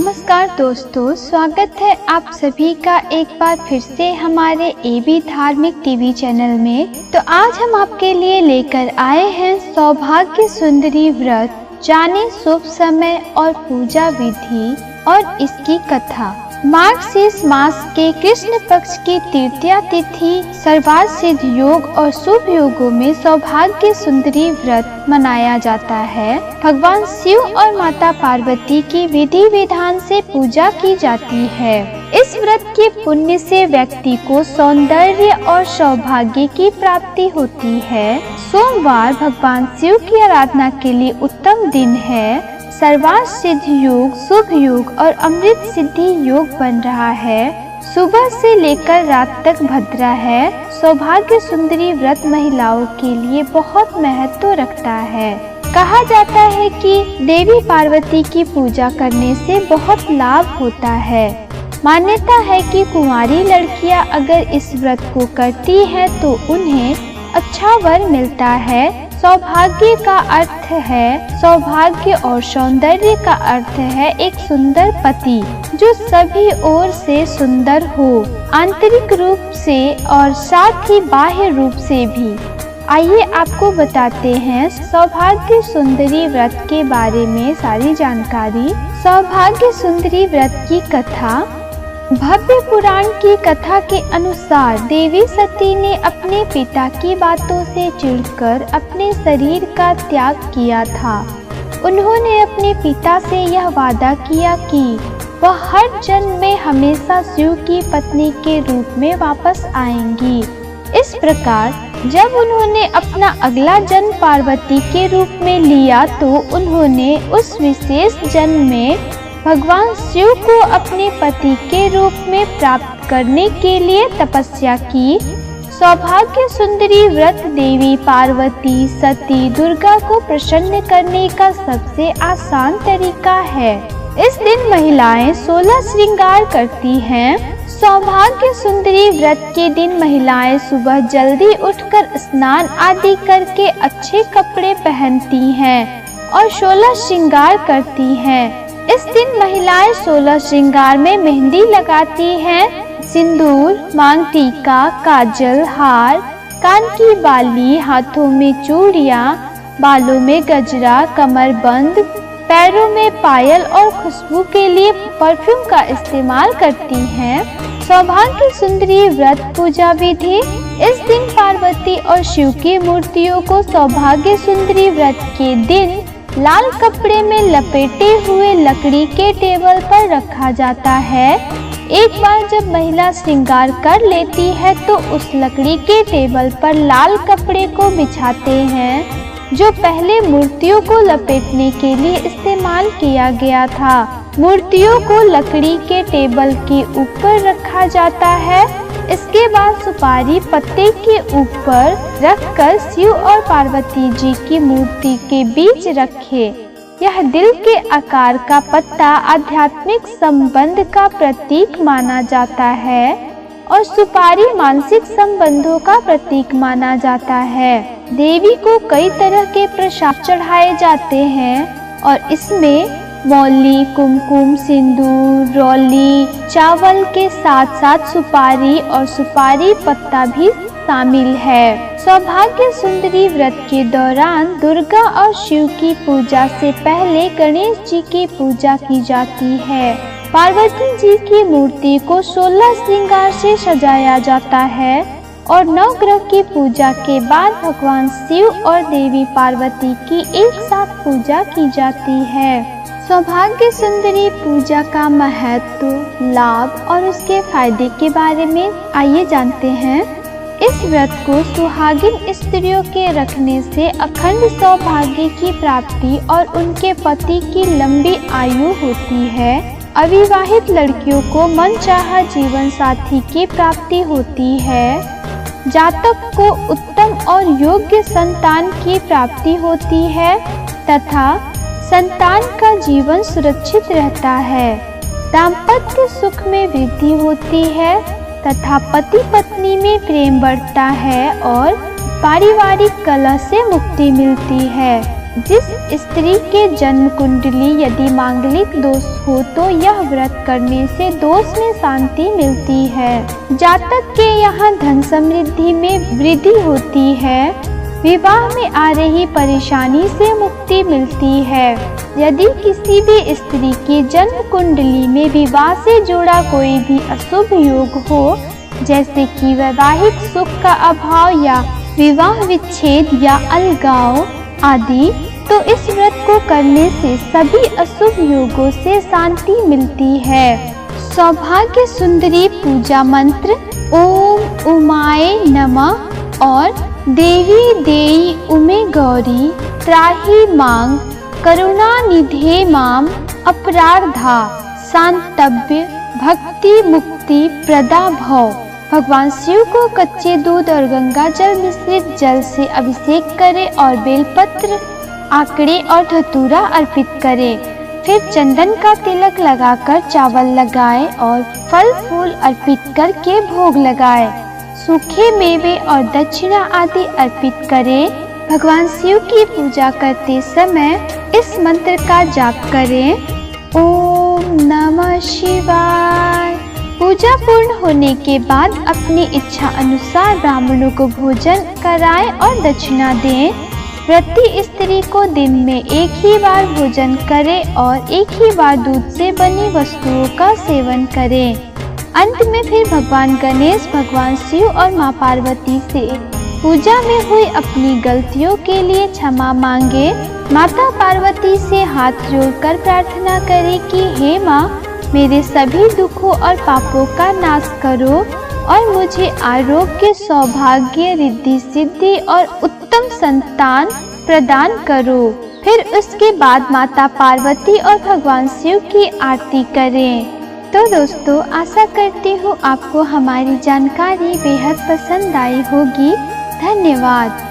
नमस्कार दोस्तों, स्वागत है आप सभी का एक बार फिर से हमारे एबी धार्मिक टीवी चैनल में। तो आज हम आपके लिए लेकर आए हैं सौभाग्य सुंदरी व्रत, जाने शुभ समय और पूजा विधि और इसकी कथा। मार्गशीर्ष मास के कृष्ण पक्ष की तृतीया तिथि सर्वार्थ सिद्ध योग और शुभ योगों में सौभाग्य सुंदरी व्रत मनाया जाता है। भगवान शिव और माता पार्वती की विधि विधान से पूजा की जाती है। इस व्रत के पुण्य से व्यक्ति को सौंदर्य और सौभाग्य की प्राप्ति होती है। सोमवार भगवान शिव की आराधना के लिए उत्तम दिन है। सर्वार्थ सिद्ध योग, शुभ योग और अमृत सिद्धि योग बन रहा है। सुबह से लेकर रात तक भद्रा है। सौभाग्य सुंदरी व्रत महिलाओं के लिए बहुत महत्व रखता है। कहा जाता है कि देवी पार्वती की पूजा करने से बहुत लाभ होता है। मान्यता है कि कुंवारी लड़कियां अगर इस व्रत को करती हैं तो उन्हें अच्छा वर मिलता है। सौभाग्य का अर्थ है सौभाग्य और सौंदर्य का अर्थ है एक सुंदर पति जो सभी ओर से सुंदर हो, आंतरिक रूप से और साथ ही बाह्य रूप से भी। आइए आपको बताते हैं सौभाग्य सुंदरी व्रत के बारे में सारी जानकारी। सौभाग्य सुंदरी व्रत की कथा। भव्य पुराण की कथा के अनुसार देवी सती ने अपने पिता की बातों से चिढ़कर अपने शरीर का त्याग किया था। उन्होंने अपने पिता से यह वादा किया कि वह हर जन्म में हमेशा शिव की पत्नी के रूप में वापस आएंगी। इस प्रकार जब उन्होंने अपना अगला जन्म पार्वती के रूप में लिया तो उन्होंने उस विशेष जन्म में भगवान शिव को अपने पति के रूप में प्राप्त करने के लिए तपस्या की। सौभाग्य सुंदरी व्रत देवी पार्वती, सती, दुर्गा को प्रसन्न करने का सबसे आसान तरीका है। इस दिन महिलाएं 16 श्रृंगार करती हैं। सौभाग्य सुंदरी व्रत के दिन महिलाएं सुबह जल्दी उठकर स्नान आदि करके अच्छे कपड़े पहनती हैं और 16 श्रृंगार करती हैं। इस दिन महिलाएं 16 श्रृंगार में मेहंदी लगाती हैं। सिंदूर, मांग टीका, काजल, हार, कान की बाली, हाथों में चूड़ियां, बालों में गजरा, कमरबंद, पैरों में पायल और खुशबू के लिए परफ्यूम का इस्तेमाल करती हैं। सौभाग्य सुंदरी व्रत पूजा विधि। इस दिन पार्वती और शिव की मूर्तियों को सौभाग्य सुंदरी व्रत के दिन लाल कपड़े में लपेटे हुए लकड़ी के टेबल पर रखा जाता है। एक बार जब महिला श्रृंगार कर लेती है तो उस लकड़ी के टेबल पर लाल कपड़े को बिछाते हैं जो पहले मूर्तियों को लपेटने के लिए इस्तेमाल किया गया था। मूर्तियों को लकड़ी के टेबल के ऊपर रखा जाता है। इसके बाद सुपारी पत्ते के ऊपर रखकर शिव और पार्वती जी की मूर्ति के बीच रखे। यह दिल के आकार का पत्ता आध्यात्मिक संबंध का प्रतीक माना जाता है और सुपारी मानसिक संबंधों का प्रतीक माना जाता है। देवी को कई तरह के प्रसाद चढ़ाए जाते हैं और इसमें मौली, कुमकुम, सिंदूर, रौली, चावल के साथ साथ सुपारी और सुपारी पत्ता भी शामिल है। सौभाग्य सुंदरी व्रत के दौरान दुर्गा और शिव की पूजा से पहले गणेश जी की पूजा की जाती है। पार्वती जी की मूर्ति को 16 श्रृंगार से सजाया जाता है और नवग्रह की पूजा के बाद भगवान शिव और देवी पार्वती की एक साथ पूजा की जाती है। सौभाग्य सुंदरी पूजा का महत्व, लाभ और उसके फायदे के बारे में आइए जानते हैं। इस व्रत को सुहागिन स्त्रियों के रखने से अखंड सौभाग्य की प्राप्ति और उनके पति की लंबी आयु होती है। अविवाहित लड़कियों को मनचाहा जीवन साथी की प्राप्ति होती है। जातक को उत्तम और योग्य संतान की प्राप्ति होती है तथा संतान का जीवन सुरक्षित रहता है। दाम्पत्य सुख में वृद्धि होती है तथा पति पत्नी में प्रेम बढ़ता है और पारिवारिक कलह से मुक्ति मिलती है। जिस स्त्री के जन्म कुंडली यदि मांगलिक दोष हो तो यह व्रत करने से दोष में शांति मिलती है। जातक के यहाँ धन समृद्धि में वृद्धि होती है। विवाह में आ रही परेशानी से मुक्ति मिलती है। यदि किसी भी स्त्री की जन्म कुंडली में विवाह से जुड़ा कोई भी अशुभ योग हो, जैसे कि वैवाहिक सुख का अभाव या विवाह विच्छेद या अलगाव आदि, तो इस व्रत को करने से सभी अशुभ योगों से शांति मिलती है। सौभाग्य सुंदरी पूजा मंत्र ओम उमाय नमः और देवी देई उमे गौरी त्राहि मांग करुणा निधे माम अपराधा शांतव्य भक्ति मुक्ति प्रदा भव। भगवान शिव को कच्चे दूध और गंगा जल मिश्रित जल से अभिषेक करें और बेलपत्र, आकड़े और धतूरा अर्पित करें। फिर चंदन का तिलक लगाकर चावल लगाएं और फल फूल अर्पित करके भोग लगाएं। सूखे मेवे और दक्षिणा आदि अर्पित करें। भगवान शिव की पूजा करते समय इस मंत्र का जाप करें, ओम नमः शिवाय। पूजा पूर्ण होने के बाद अपनी इच्छा अनुसार ब्राह्मणों को भोजन कराएं और दक्षिणा दें। प्रति स्त्री को दिन में एक ही बार भोजन करें और एक ही बार दूध से बनी वस्तुओं का सेवन करें। अंत में फिर भगवान गणेश, भगवान शिव और माँ पार्वती से पूजा में हुई अपनी गलतियों के लिए क्षमा मांगे। माता पार्वती से हाथ जोड़कर प्रार्थना करें कि हे माँ, मेरे सभी दुखों और पापों का नाश करो और मुझे आरोग्य, सौभाग्य, रिद्धि सिद्धि और उत्तम संतान प्रदान करो। फिर उसके बाद माता पार्वती और भगवान शिव की आरती करें। तो दोस्तों, आशा करती हूँ आपको हमारी जानकारी बेहद पसंद आई होगी। धन्यवाद।